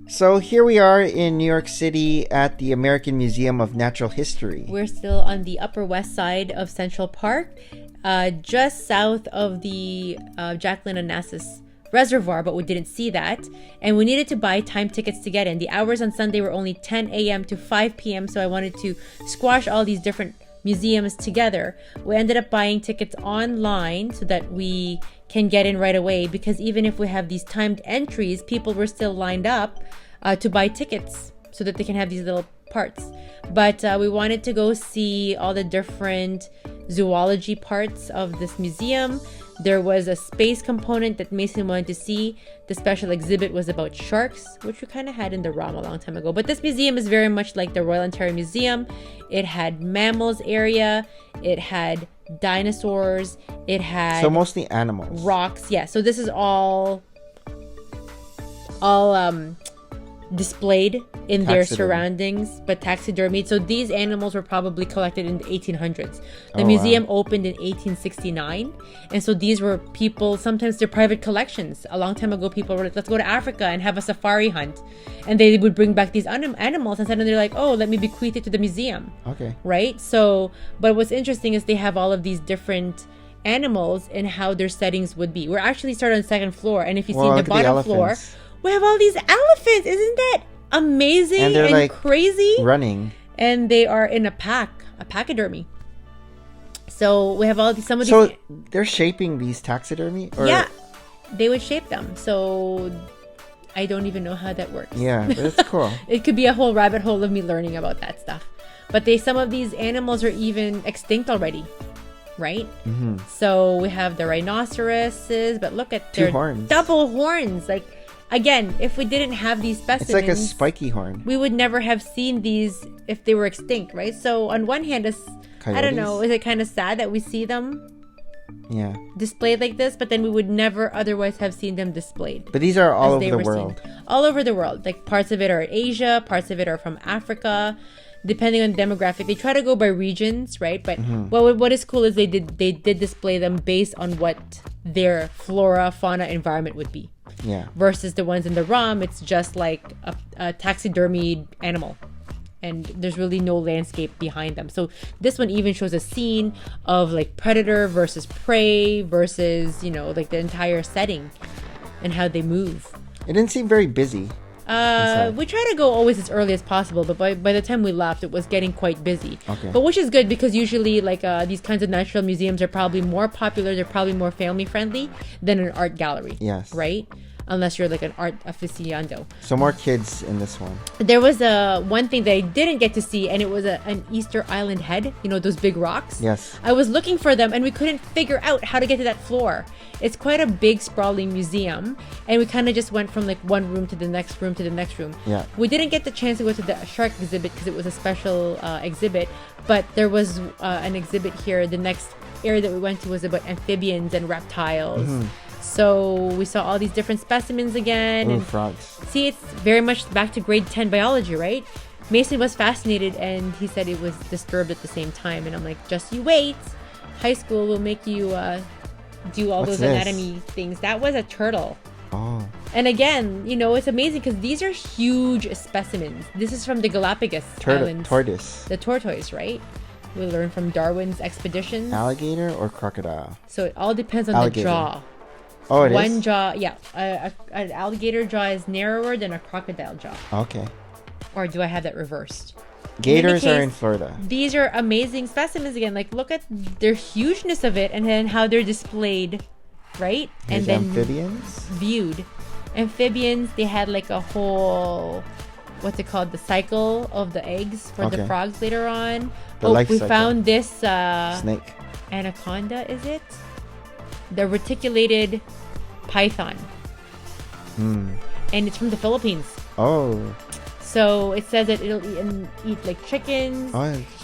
So here we are in New York City at the American Museum of Natural History. We're still on the Upper West Side of Central Park, just south of the Jacqueline Onassis Reservoir, but we didn't see that. And we needed to buy time tickets to get in. The hours on Sunday were only 10 a.m. to 5 p.m., so I wanted to squash all these different museums together. We ended up buying tickets online so that we can get in right away, because even if we have these timed entries, people were still lined up to buy tickets so that they can have these little parts. But we wanted to go see all the different zoology parts of this museum. There was a space component that Mason wanted to see. The special exhibit was about sharks, which we kind of had in the ROM a long time ago. But this museum is very much like the Royal Ontario Museum. It had mammals area. It had dinosaurs. It had... So mostly animals. Rocks. Yeah, so this is all displayed in their surroundings, but taxidermied. So these animals were probably collected in the 1800s. The museum opened in 1869, and so these were people, sometimes they're private collections. A long time ago, people were like, let's go to Africa and have a safari hunt, and they would bring back these animals, and suddenly they're like, oh, let me bequeath it to the museum. Okay. Right? So, but what's interesting is they have all of these different animals and how their settings would be. We're actually started on the second floor, and if you see the bottom floor, we have all these elephants. Isn't that amazing and like crazy? Running. And they are in a pachydermy. So we have all these, some of these. So they're shaping these taxidermy? Or? Yeah, they would shape them. So I don't even know how that works. Yeah, but it's cool. It could be a whole rabbit hole of me learning about that stuff. But some of these animals are even extinct already. Right? Mm-hmm. So we have the rhinoceroses, but look at their double horns. Like, again, if we didn't have these specimens, it's like a spiky horn. We would never have seen these if they were extinct, right? So on one hand, I don't know, is it kind of sad that we see them displayed like this, but then we would never otherwise have seen them displayed. But these are all over the world. All over the world. Like parts of it are Asia, parts of it are from Africa. Depending on demographic, they try to go by regions, right? But what is cool is they did display them based on what their flora, fauna, environment would be. Yeah. Versus the ones in the ROM, it's just like a taxidermied animal, and there's really no landscape behind them. So this one even shows a scene of like predator versus prey versus, you know, like the entire setting and how they move. It didn't seem very busy. We try to go always as early as possible, but by the time we left, it was getting quite busy. Okay. But which is good, because usually like these kinds of natural museums are probably more popular. They're probably more family friendly than an art gallery. Yes. Right? Unless you're like an art aficionado. So more kids in this one. There was one thing that I didn't get to see, and it was an Easter Island head. You know, those big rocks? Yes. I was looking for them, and we couldn't figure out how to get to that floor. It's quite a big, sprawling museum, and we kind of just went from like one room to the next room to the next room. Yeah. We didn't get the chance to go to the shark exhibit because it was a special exhibit, but there was an exhibit here. The next area that we went to was about amphibians and reptiles. Mm-hmm. So we saw all these different specimens again. And frogs. See, it's very much back to grade 10 biology, right? Mason was fascinated, and he said it was disturbed at the same time. And I'm like, just you wait. High school will make you do all those anatomy things. That was a turtle. Oh. And again, you know, it's amazing because these are huge specimens. This is from the Galapagos Islands. Tortoise. The tortoise, right? We learned from Darwin's expeditions. Alligator or crocodile? So it all depends on the jaw. Oh, it is? One jaw, yeah. An alligator jaw is narrower than a crocodile jaw. Okay. Or do I have that reversed? Gators are in Florida. These are amazing specimens again. Like, look at their hugeness of it, and then how they're displayed, right? There's and then amphibians? Viewed. Amphibians, they had like a whole, what's it called? The cycle of the eggs for the frogs later on. We found this snake. Anaconda, is it? The reticulated python. And it's from the Philippines. Oh. So it says that it'll eat like chickens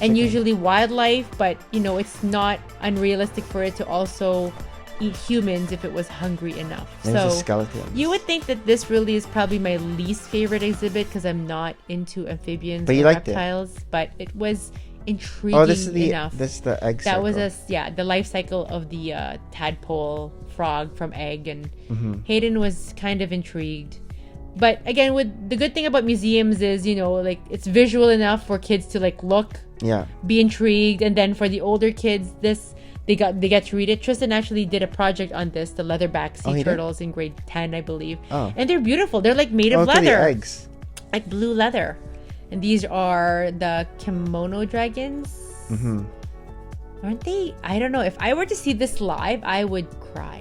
and usually wildlife, but you know, it's not unrealistic for it to also eat humans if it was hungry enough. There's a skeleton. You would think that this really is probably my least favorite exhibit because I'm not into amphibians or reptiles, but it was intriguing enough. This is the egg cycle. That was the life cycle of the tadpole frog from egg, and Hayden was kind of intrigued. But again, with the good thing about museums is, like it's visual enough for kids to like look, be intrigued, and then for the older kids, they get to read it. Tristan actually did a project on this, the leatherback sea turtles in grade 10, I believe. Oh. And they're beautiful. They're like made of leather. The eggs. Like blue leather. And these are the kimono dragons. Mm-hmm. Aren't they? I don't know. If I were to see this live, I would cry.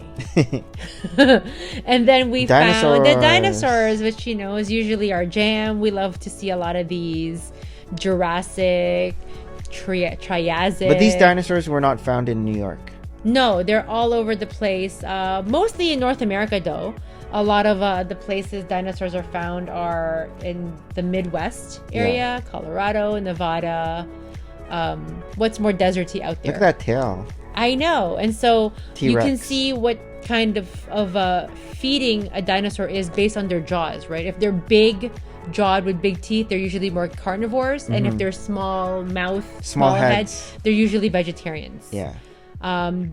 And then we found the dinosaurs, which, is usually our jam. We love to see a lot of these. Jurassic, Triassic. But these dinosaurs were not found in New York. No, they're all over the place. Mostly in North America, though. A lot of the places dinosaurs are found are in the Midwest area, Colorado, Nevada. What's more deserty out there? Look at that tail. I know. And so T-Rex. You can see what kind of feeding a dinosaur is based on their jaws, right? If they're big jawed with big teeth, they're usually more carnivores. And if they're small mouth, small heads, they're usually vegetarians. Yeah.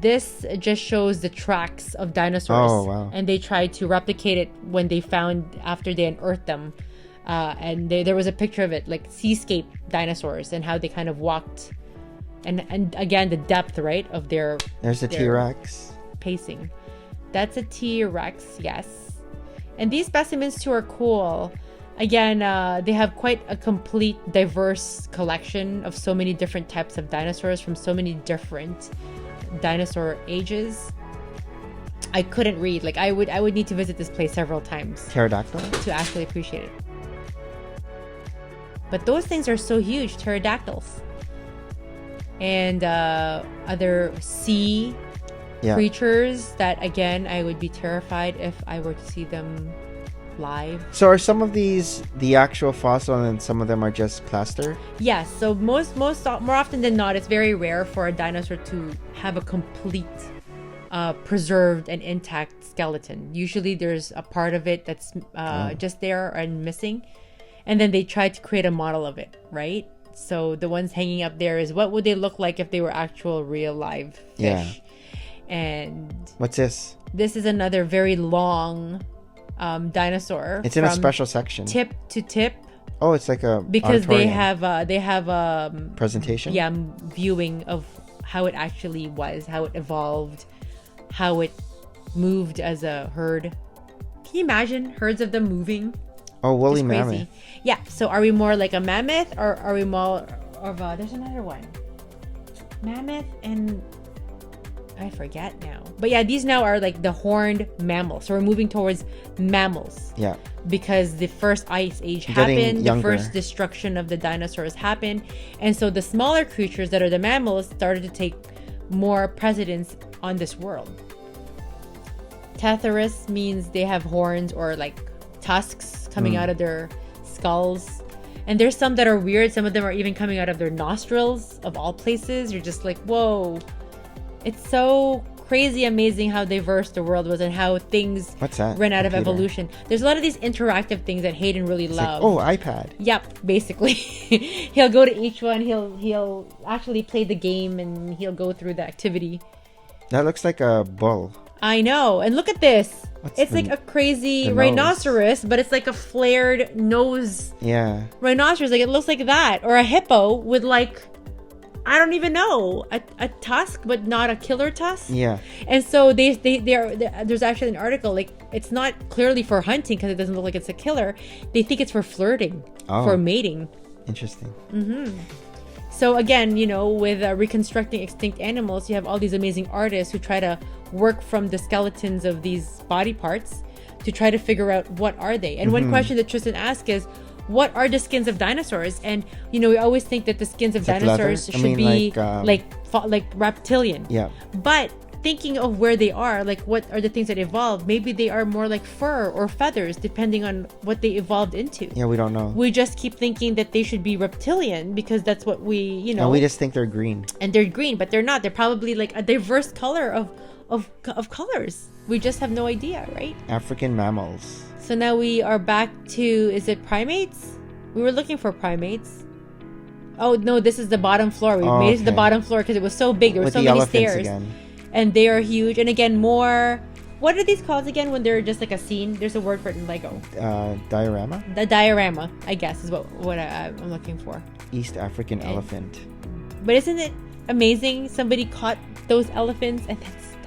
This just shows the tracks of dinosaurs. Oh, wow. And they tried to replicate it when they found, after they unearthed them. And there was a picture of it, like seascape dinosaurs, and how they kind of walked. And again, the depth, right, of their... There's a T-Rex. Pacing. That's a T-Rex, yes. And these specimens, too, are cool. Again, they have quite a complete, diverse collection of so many different types of dinosaurs from so many different dinosaur ages. I couldn't read. Like, I would need to visit this place several times. Pterodactyl? To actually appreciate it. But those things are so huge, pterodactyls. And other sea creatures that, again, I would be terrified if I were to see them live. So are some of these the actual fossil and some of them are just plaster? Yes. So more often than not, it's very rare for a dinosaur to have a complete preserved and intact skeleton. Usually there's a part of it that's just there and missing. And then they try to create a model of it, right? So the ones hanging up there is what would they look like if they were actual real live fish? Yeah. And what's this? This is another very long dinosaur. It's in a special section. Tip to tip. Oh, it's like a because auditorium. they have presentation. Yeah, viewing of how it actually was, how it evolved, how it moved as a herd. Can you imagine herds of them moving? Oh, woolly mammoth. Yeah. So are we more like a mammoth, or are we more of a... There's another one. Mammoth and... I forget now. But yeah, these now are like the horned mammals. So we're moving towards mammals. Yeah. Because the first ice age happened. The first destruction of the dinosaurs happened. And so the smaller creatures that are the mammals started to take more precedence on this world. Tethyrus means they have horns or like tusks coming out of their skulls. And there's some that are weird. Some of them are even coming out of their nostrils, of all places. You're just like, whoa. It's so crazy amazing how diverse the world was and how things ran out of evolution. There's a lot of these interactive things that Hayden really loves. Like, iPad. Yep, basically. He'll go to each one. He'll actually play the game and he'll go through the activity. That looks like a bull. I know. And look at this. It's like a crazy rhinoceros, but it's like a flared nose. Yeah. Rhinoceros, like it looks like that. Or a hippo with like, I don't even know, a tusk, but not a killer tusk. Yeah. And so there's actually an article, like it's not clearly for hunting because it doesn't look like it's a killer. They think it's for flirting, for mating. Interesting. Mm-hmm. So again, with reconstructing extinct animals, you have all these amazing artists who try to work from the skeletons of these body parts to try to figure out what are they. And one question that Tristan asked is, what are the skins of dinosaurs? And we always think that the skins of dinosaurs should be like reptilian. Yeah. But thinking of where they are, like what are the things that evolved? Maybe they are more like fur or feathers, depending on what they evolved into. Yeah, we don't know. We just keep thinking that they should be reptilian because that's what we, And we just think they're green. And they're green, but they're not. They're probably like a diverse color of colors. We just have no idea, right? African mammals. So now we are back to, is it primates? We were looking for primates. Oh, no, this is the bottom floor. We made it to the bottom floor because it was so big. There were so many stairs. Again. And they are huge. And again, more What are these called again when they're just like a scene? There's a word for it in Lego. Diorama? The diorama, I guess, is what I'm looking for. East African elephant. But isn't it amazing? Somebody caught those elephants and then stuffed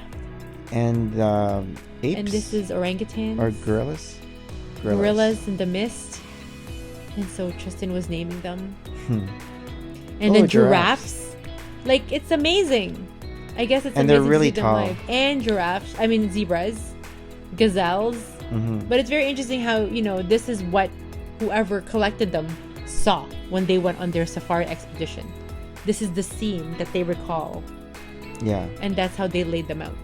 them. And apes? And this is orangutans. Or gorillas? Gorillas in the mist. And so Tristan was naming them. And Oh, then giraffes. Like, it's amazing. I guess it's And amazing they're to really see them tall. live. And giraffes. I mean, zebras. Gazelles. But it's very interesting how, this is what whoever collected them saw when they went on their safari expedition. This is the scene that they recall. Yeah. And that's how they laid them out.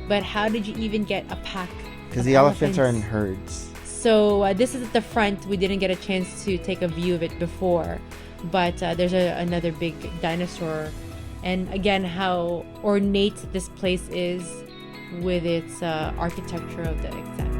But how did you even get a pack? Because the elephants are in herds. So this is at the front. We didn't get a chance to take a view of it before. But there's another big dinosaur. And again, how ornate this place is with its architecture of the exact